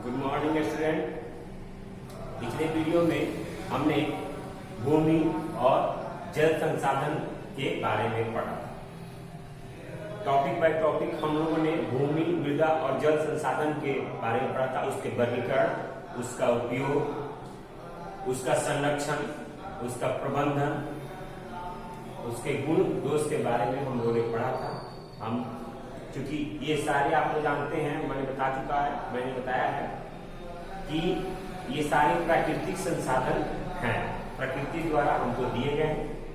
Good morning student. पिछले video में हमने भूमि और जल संसाधन के बारे में पढ़ा। टॉपिक बाय टॉपिक हम लोगों ने भूमि, मृदा और जल संसाधन के बारे में पढ़ा था। उसके वर्गीकरण, उसका उपयोग, उसका संरक्षण, उसका प्रबंधन, उसके गुण दोष के बारे में हम लोगों ने पढ़ा था। हम क्योंकि ये सारे आप लोग जानते हैं, मैंने बताया है कि ये सारे प्राकृतिक संसाधन हैं, प्रकृति द्वारा हमको दिए गए,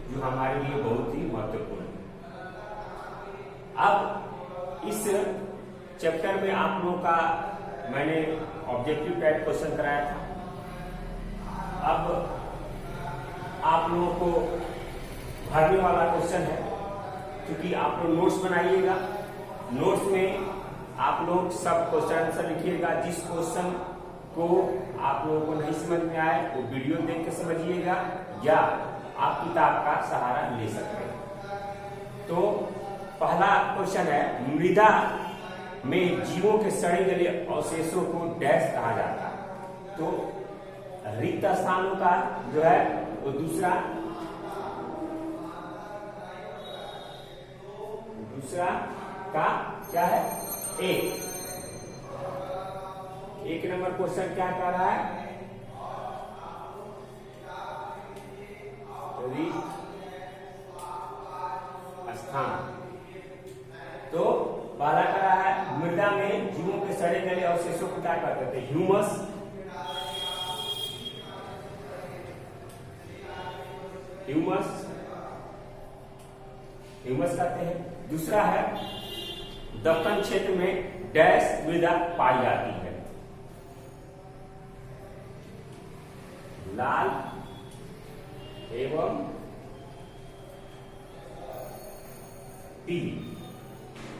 जो हमारे लिए बहुत ही महत्वपूर्ण है। अब इस चैप्टर में आप लोगों का मैंने ऑब्जेक्टिव टाइप क्वेश्चन कराया था। अब आप लोगों को भरने वाला क्वेश्चन है, क्योंकि आप लोग नोट्स बनाइएगा। नोट्स में आप लोग सब क्वेश्चन आंसर लिखिएगा। जिस क्वेश्चन को आप लोगों को नहीं समझ में आए वो वीडियो देख के समझिएगा, या आप किताब का सहारा ले सकते हैं। तो पहला क्वेश्चन है, मृदा में जीवों के सड़े गले अवशेषों को डैश कहा जाता है। तो रिक्त स्थानों का जो है वो दूसरा का क्या है? एक नंबर क्वेश्चन क्या कह रहा है? रिक्त स्थान। तो पहला कह रहा है, मृदा में जीवों के सड़े गले अवशेषों को क्या कहते थे? ह्यूमस। ह्यूमस कहते हैं। दूसरा है, दक्कन क्षेत्र में डैश मृदा पाई जाती है। लाल एवं पीली।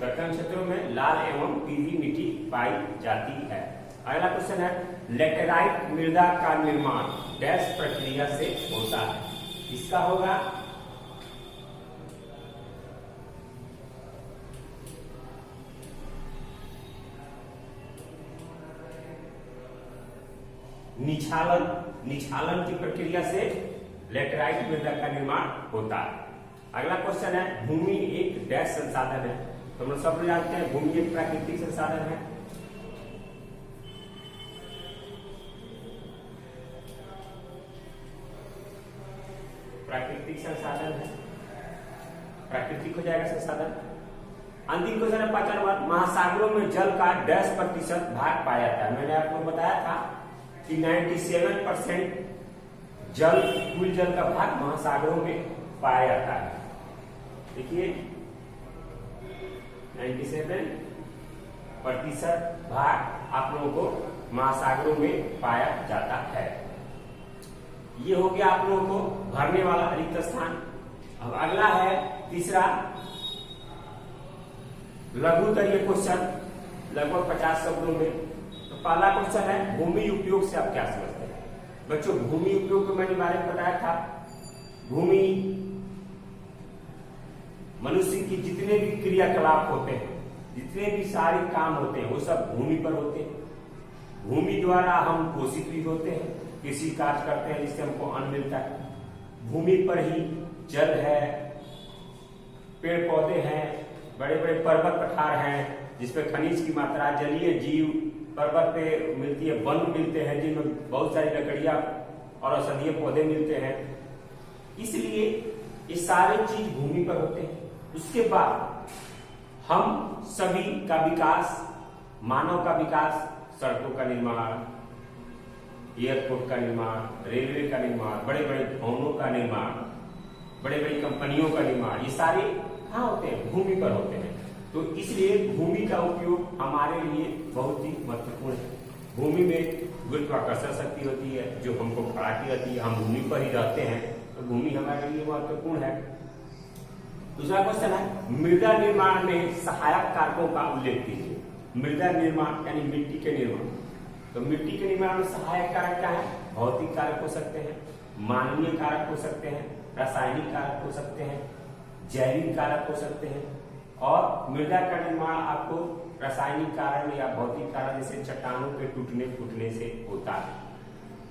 दक्कन क्षेत्रों में लाल एवं पीली मिट्टी पाई जाती है। अगला क्वेश्चन है, लेटेराइट मृदा का निर्माण डैश प्रक्रिया से होता है। इसका होगा निछालन की प्रक्रिया से लेटेराइट मृदा का निर्माण होता है। अगला क्वेश्चन है, भूमि एक डैश संसाधन है। तो हम सब जानते हैं भूमि एक प्राकृतिक संसाधन है। प्राकृतिक संसाधन है, प्राकृतिक हो जाएगा संसाधन। अंतिम क्वेश्चन है 5 नंबर, महासागरों में जल का डैश प्रतिशत भाग पाया जाता है। मैंने आपको बताया था कि 97% कुल जल का भाग महासागरों में पाया जाता है। देखिए 97% भाग आप लोगों को महासागरों में पाया जाता है। ये हो गया आप लोगों को भरने वाला रिक्त स्थान। अब अगला है तीसरा लघुत्तरीय क्वेश्चन, लगभग 50 शब्दों में। तो पहला क्वेश्चन है, भूमि उपयोग से आप क्या समझते हैं? बच्चों, भूमि उपयोग को मैंने बारे में बताया था। भूमि मनुष्य की जितने भी क्रियाकलाप होते हैं, जितने भी सारे काम होते हैं, वो सब भूमि पर होते हैं। भूमि द्वारा हम पोषित भी होते हैं, कृषि कार्य करते हैं जिससे हमको अन्न मिलता है। भूमि पर ही जल है, पेड़ पौधे हैं, बड़े बड़े पर्वत पठार हैं जिसपे खनिज की मात्रा, जलीय जीव पर्वत पे मिलती है, वन मिलते हैं जिनमें बहुत सारी लकड़ियां और औषधीय पौधे मिलते हैं। इसलिए ये सारे चीज भूमि पर होते हैं। उसके बाद हम सभी का विकास, मानव का विकास, सड़कों का निर्माण, एयरपोर्ट का निर्माण, रेलवे का निर्माण, बड़े बड़े भवनों का निर्माण, बड़े बड़ी कंपनियों का निर्माण, ये सारे कहाँ होते हैं? भूमि पर होते हैं। तो इसलिए भूमि का उपयोग हमारे लिए बहुत ही महत्वपूर्ण है। भूमि में गुरुत्वाकर्षण शक्ति होती है जो हमको खड़ा की रहती है। हम भूमि पर ही रहते हैं, तो भूमि हमारे लिए महत्वपूर्ण है। दूसरा क्वेश्चन है, मृदा निर्माण में सहायक कारकों का उल्लेख कीजिए। मृदा निर्माण यानी मिट्टी के निर्माण। तो मिट्टी के निर्माण में सहायक कारक क्या है? भौतिक कारक हो सकते हैं, मानवीय कारक हो सकते हैं, रासायनिक कारक हो सकते हैं, जैविक कारक हो सकते हैं। और मृदा का निर्माण आपको रासायनिक कारण या भौतिक कारण जैसे चट्टानों के टूटने फूटने से होता है,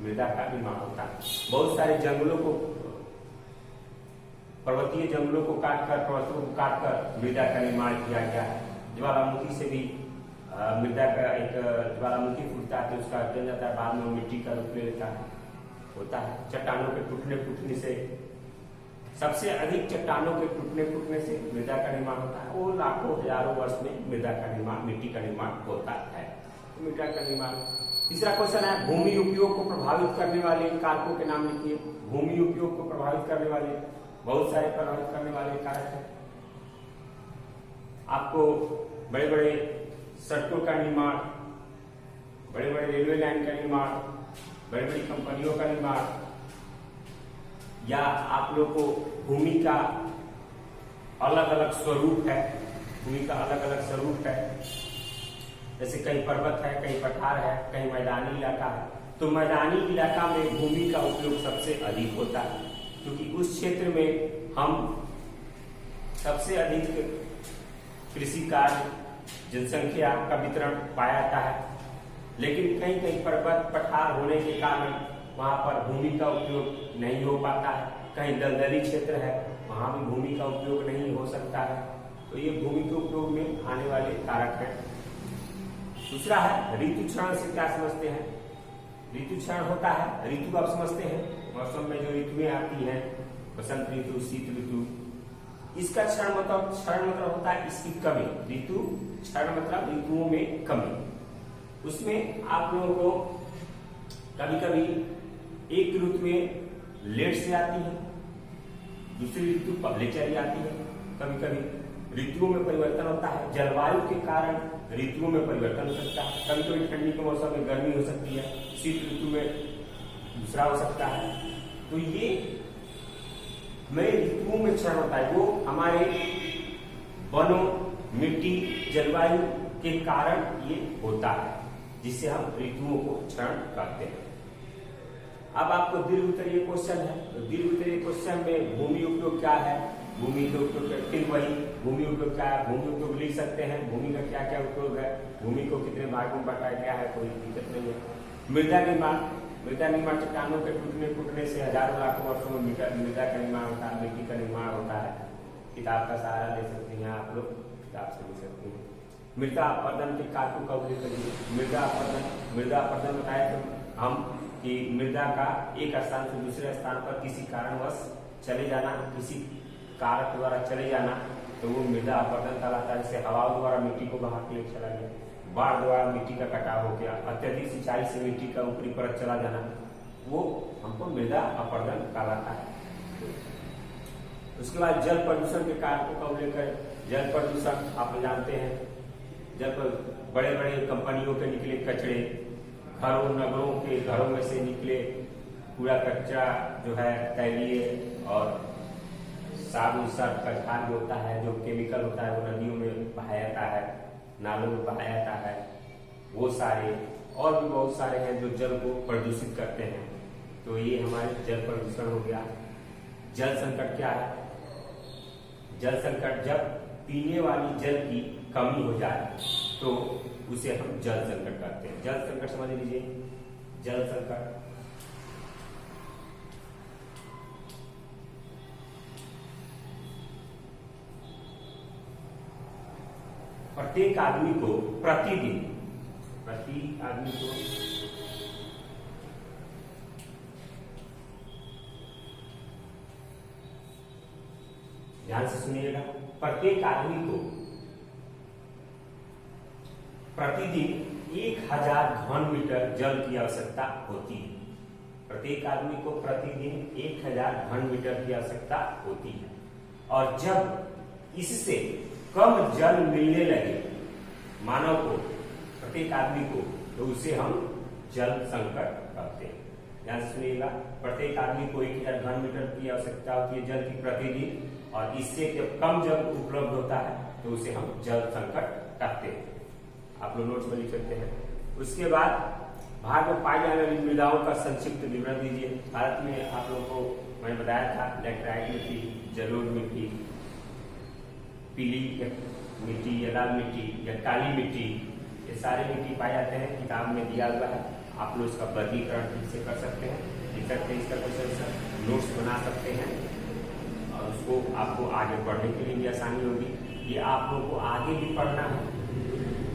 मृदा का निर्माण होता है। बहुत सारे जंगलों को, पर्वतीय जंगलों को काटकर, पर्वतों को काटकर मृदा का निर्माण किया गया है। ज्वालामुखी से भी मृदा का एक ज्वालामुखी फूटता है तो उसका जल जाता है, बाद में मिट्टी का रूप ले लेता है, होता है। चट्टानों के टूटने फूटने से, सबसे अधिक चट्टानों के टूटने फूटने से मृदा का निर्माण होता है। वो लाखों हजारों वर्ष में मृदा का निर्माण, मिट्टी का निर्माण होता है, मृदा का निर्माण। तीसरा क्वेश्चन है, भूमि उपयोग को प्रभावित करने वाले कारकों के नाम लिखिए। भूमि उपयोग को प्रभावित करने वाले बहुत सारे प्रभावित करने वाले कारक हैं। आपको बड़े बड़े सड़कों का निर्माण, बड़े बड़े रेलवे लाइन का निर्माण, बड़ी बड़ी कंपनियों का निर्माण, या आप लोग को भूमि का अलग अलग स्वरूप है, भूमि का अलग अलग स्वरूप है, जैसे कहीं पर्वत है, कहीं पठार है, कहीं मैदानी इलाका है। तो मैदानी इलाका में भूमि का उपयोग सबसे अधिक होता है, क्योंकि उस क्षेत्र में हम सबसे अधिक कृषि कार्य, जनसंख्या का वितरण पाया जाता है। लेकिन कहीं कहीं पर्वत पठार होने के कारण वहां पर भूमि का उपयोग नहीं हो पाता है। कहीं दलदली क्षेत्र है, वहां भी भूमि का उपयोग नहीं हो सकता है। तो ये भूमि के उपयोग में आने वाले कारक हैं। दूसरा है ऋतु क्षरण से क्या समझते हैं? ऋतु क्षरण होता है, ऋतु आप समझते हैं, मौसम में जो ऋतुएं आती हैं, बसंत ऋतु, शीत ऋतु, इसका क्षरण मतलब होता है इसकी कमी। ऋतु क्षरण मतलब ऋतुओं में कमी। उसमें आप लोगों को कभी कभी एक ऋतु में लेट से आती है, दूसरी ऋतु पहले चली आती है। कभी कभी ऋतुओं में परिवर्तन होता है, जलवायु के कारण ऋतुओं में परिवर्तन हो सकता है। कभी कभी ठंडी के मौसम में गर्मी हो सकती है, शीत ऋतु में दूसरा हो सकता है। तो ये में ऋतुओं में क्षरण होता है, वो हमारे वनों, मिट्टी, जलवायु के कारण ये होता है, जिससे हम ऋतुओं को क्षरण कहते हैं। अब आपको दीर्घ उत्तरीय क्वेश्चन है, तो दीर्घ उत्तरीय क्वेश्चन में भूमि उपयोग क्या है, भूमि के उपयोग, फिर वही भूमि उपयोग क्या है, भूमि उपयोग लिख सकते हैं, भूमि का क्या क्या उपयोग है, भूमि को कितने भागों में बांटा गया है, कोई दिक्कत नहीं है। मृदा निर्माण, मृदा निर्माण चट्टानों के टूटने फूटने से हजारों लाखों वर्षों में मृदा का निर्माण होता है, मिट्टी का निर्माण होता है। किताब का सहारा ले सकते हैं आप लोग, किताब से ले सकते हैं। मृदा अपरदन के कारकों का उल्लेख करिए। मृदा अपरदन बताया तो हम कि मृदा का एक स्थान से दूसरे स्थान पर किसी कारणवश चले जाना, किसी कारक द्वारा चले जाना, तो वो मृदा अपरदन कहलाता है। जैसे हवा द्वारा मिट्टी को बहा के ले चला गया, बाढ़ द्वारा मिट्टी का कटाव हो गया, अत्यधिक सिंचाई से मिट्टी का ऊपरी परत चला जाना, वो हमको मृदा अपरदन कहलाता है। उसके बाद जल प्रदूषण के कारकों का उल्लेख करें। जल प्रदूषण आप जानते हैं, जब बड़े बड़े कंपनियों के निकले कचरे, घरों नगरों के घरों में से निकले कूड़ा कचरा जो है, तैलीय और साबुन सर्फ का खाद होता है, जो केमिकल होता है, वो नदियों में बहाया जाता है, नालों में बहाया जाता है। वो सारे और भी बहुत सारे हैं जो जल को प्रदूषित करते हैं। तो ये हमारे जल प्रदूषण हो गया। जल संकट क्या है? जल संकट जब पीने वाली जल की कमी हो जाए तो उसे हम जल संकट कहते हैं। जल संकट समझ लीजिए, जल संकट प्रत्येक आदमी को प्रतिदिन, प्रत्येक आदमी को ध्यान से सुनिएगा, प्रत्येक आदमी को प्रतिदिन 1000 घन मीटर जल की आवश्यकता होती है। प्रत्येक आदमी को प्रतिदिन 1000 घन मीटर की आवश्यकता होती है। और जब इससे कम जल मिलने लगे मानव को, प्रत्येक आदमी को, तो उसे हम जल संकट कहते हैं। ध्यान से सुनिएगा, प्रत्येक आदमी को 1000 घन मीटर की आवश्यकता होती है जल की प्रतिदिन, और इससे जब कम जल उपलब्ध होता है तो उसे हम जल संकट कहते हैं। आप लोग नोट्स में लिख सकते हैं। उसके बाद भारत में पाई जाने वाली मृदाओं का संक्षिप्त विवरण दीजिए। भारत में आप लोगों को मैंने बताया था, लैटेराइट मिट्टी, जलोढ़ मिट्टी, पीली मिट्टी या लाल मिट्टी या काली मिट्टी, ये सारे मिट्टी पाए जाते हैं, किताब में दिया हुआ है। आप लोग इसका वर्गीकरण ठीक से कर सकते हैं, लिख सकते हैं, इसका क्वेश्चन नोट्स बना सकते हैं और उसको आपको आगे पढ़ने के लिए भी आसानी होगी। ये आप लोगों को आगे भी पढ़ना है,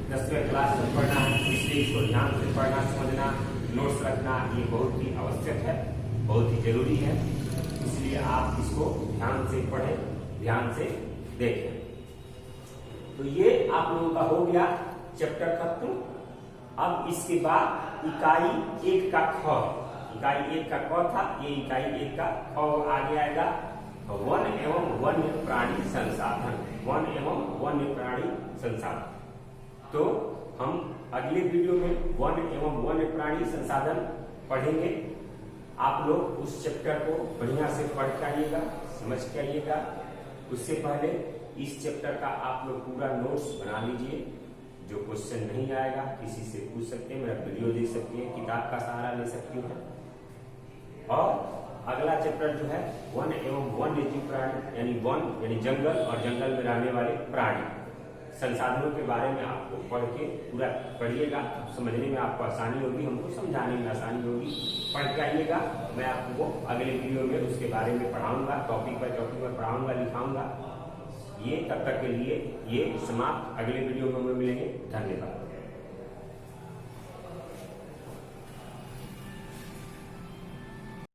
10वीं क्लास में पढ़ना है, इसलिए इसको ध्यान से पढ़ना, समझना, नोट्स रखना ये बहुत ही आवश्यक है, बहुत ही जरूरी है। इसलिए आप इसको ध्यान से पढ़ें, ध्यान से देखें। तो ये आप लोगों का हो गया चैप्टर खत्म। अब इसके बाद इकाई 1 का ख, इकाई 1 का क था, ये इकाई 1 का ख आगे आएगा। वन एवं वन्य प्राणी संसाधन, वन एवं वन्य प्राणी संसाधन। तो हम अगले वीडियो में वन एवं वन्य प्राणी संसाधन पढ़ेंगे। आप लोग उस चैप्टर को बढ़िया से पढ़ के आइएगा, समझ के आइएगा। उससे पहले इस चैप्टर का आप लोग पूरा नोट्स बना लीजिए। जो क्वेश्चन नहीं आएगा किसी से पूछ सकते हैं, मेरा वीडियो देख सकते हैं, किताब का सहारा ले सकते हैं। और अगला चैप्टर जो है वन एवं वन्य जीव प्राणी, यानी वन यानी जंगल और जंगल में रहने वाले प्राणी संसाधनों के बारे में आपको पढ़ के पूरा पढ़िएगा, समझने में आपको आसानी होगी, हमको समझाने में आसानी होगी। पढ़ के आइएगा, मैं आपको अगले वीडियो में उसके बारे में पढ़ाऊंगा, टॉपिक बाय टॉपिक में पढ़ाऊंगा, लिखाऊंगा। ये तब तक के लिए ये समाप्त, अगले वीडियो में हम मिलेंगे। धन्यवाद।